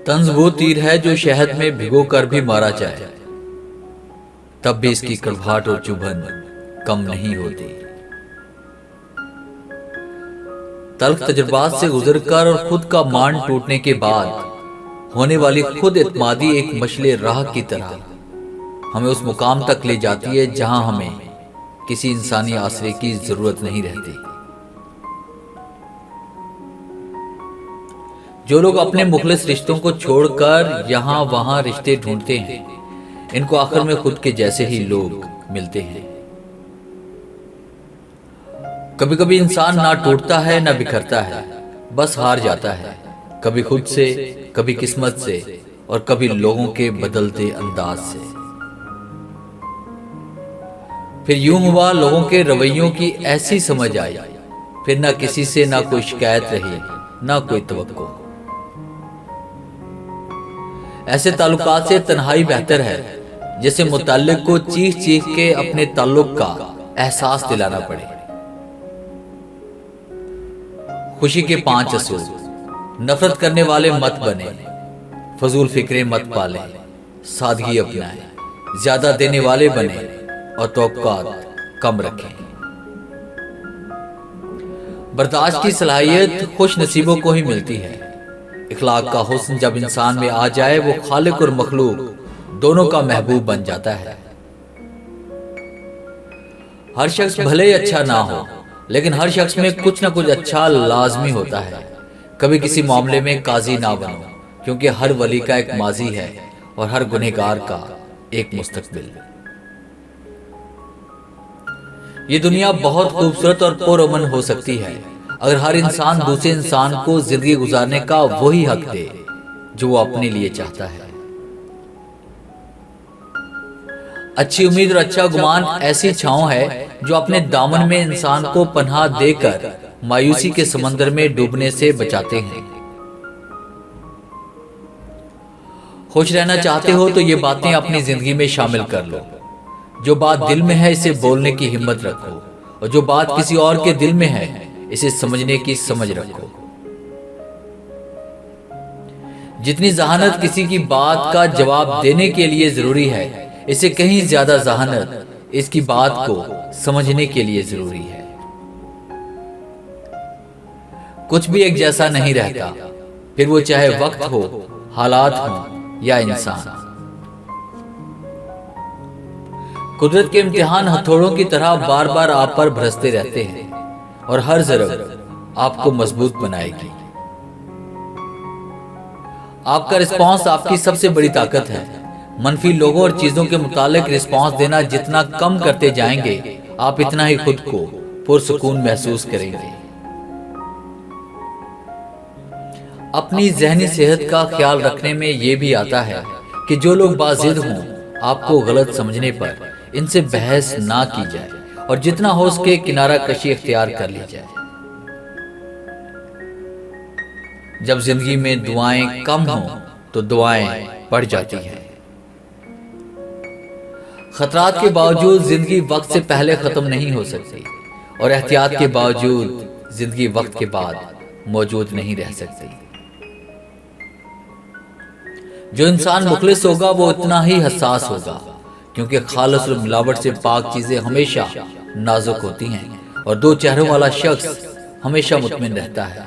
طنز وہ تیر ہے جو شہد میں بھگو کر بھی مارا جائے تب بھی اس کی کڑواہٹ اور چبھن کم نہیں ہوتی۔ تلخ تجربات سے گزر کر اور خود کا مان ٹوٹنے کے بعد ہونے والی خود اعتمادی ایک مشعل راہ کی طرح ہمیں اس مقام تک لے جاتی ہے جہاں ہمیں کسی انسانی آسرے کی ضرورت نہیں رہتی۔ جو لوگ اپنے مخلص رشتوں کو چھوڑ کر یہاں وہاں رشتے ڈھونڈتے ہیں ان کو آخر میں خود کے جیسے ہی لوگ ملتے ہیں۔ کبھی کبھی انسان نہ ٹوٹتا ہے نہ بکھرتا ہے، بس ہار جاتا ہے، کبھی خود سے، کبھی قسمت سے، اور کبھی لوگوں کے بدلتے انداز سے۔ پھر یوں ہوا لوگوں کے رویوں کی ایسی سمجھ آئی، پھر نہ کسی سے نہ کوئی شکایت رہی نہ کوئی توقع۔ ایسے تعلقات سے تنہائی بہتر ہے جیسے متعلق کو چیخ چیخ کے اپنے تعلق کا احساس دلانا پڑے۔ خوشی کے 5 اصول: نفرت کرنے والے مت بنے، فضول فکریں مت پالیں، سادگی اپنائیں، زیادہ دینے والے بنیں اور توقعات کم رکھیں۔ برداشت کی صلاحیت خوش نصیبوں کو ہی ملتی ہے۔ اخلاق کا حسن جب انسان میں آ جائے وہ خالق اور مخلوق دونوں کا محبوب بن جاتا ہے۔ ہر شخص بھلے ہی اچھا نہ ہو لیکن ہر شخص میں کچھ نہ کچھ اچھا لازمی ہوتا ہے۔ کبھی کسی معاملے میں قاضی نہ بنو کیونکہ ہر ولی کا ایک ماضی ہے اور ہر گنہگار کا ایک مستقبل۔ یہ دنیا بہت خوبصورت اور پرامن ہو سکتی ہے اگر ہر انسان دوسرے انسان کو زندگی گزارنے کا وہی حق دے جو وہ اپنے لیے چاہتا ہے۔ اچھی امید اور اچھا گمان ایسی چھاؤں ہے جو اپنے دامن میں انسان کو پناہ دے کر مایوسی کے سمندر میں ڈوبنے سے بچاتے ہیں۔ خوش رہنا چاہتے ہو تو یہ باتیں اپنی زندگی میں شامل کر لو۔ جو بات دل میں ہے اسے بولنے کی ہمت رکھو، اور جو بات کسی اور کے دل میں ہے اسے سمجھنے کی سمجھ رکھو۔ جتنی ذہانت کسی کی بات کا جواب دینے کے لیے ضروری ہے اسے کہیں زیادہ ذہانت اس کی بات کو سمجھنے کے لیے ضروری ہے۔ کچھ بھی ایک جیسا نہیں رہتا، پھر وہ چاہے وقت ہو، حالات ہوں یا انسان۔ قدرت کے امتحان ہتھوڑوں کی طرح بار بار آپ پر برستے رہتے ہیں اور ہر ضرب آپ کو مضبوط بنائے گی۔ آپ کا رسپانس آپ کی سب سے بڑی طاقت ہے۔ منفی لوگوں اور چیزوں کے متعلق رسپانس دینا جتنا کم کرتے جائیں گے آپ اتنا ہی خود کو پرسکون محسوس کریں گے۔ اپنی ذہنی صحت کا خیال رکھنے میں یہ بھی آتا ہے کہ جو لوگ باضد ہوں آپ کو غلط سمجھنے پر ان سے بحث نہ کی جائے اور جتنا ہو اس کے کنارہ کشی اختیار کر لی جائے۔ جب زندگی میں دعائیں کم ہوں تو دعائیں بڑھ جاتی ہیں۔ خطرات کے باوجود زندگی وقت سے پہلے ختم نہیں ہو سکتی اور احتیاط کے باوجود زندگی وقت کے بعد موجود نہیں رہ سکتی۔ جو انسان مخلص ہوگا وہ اتنا ہی حساس ہوگا کیونکہ خالص اور ملاوٹ سے پاک چیزیں ہمیشہ نازک ہوتی ہیں اور دو چہروں والا شخص ہمیشہ مطمئن رہتا ہے۔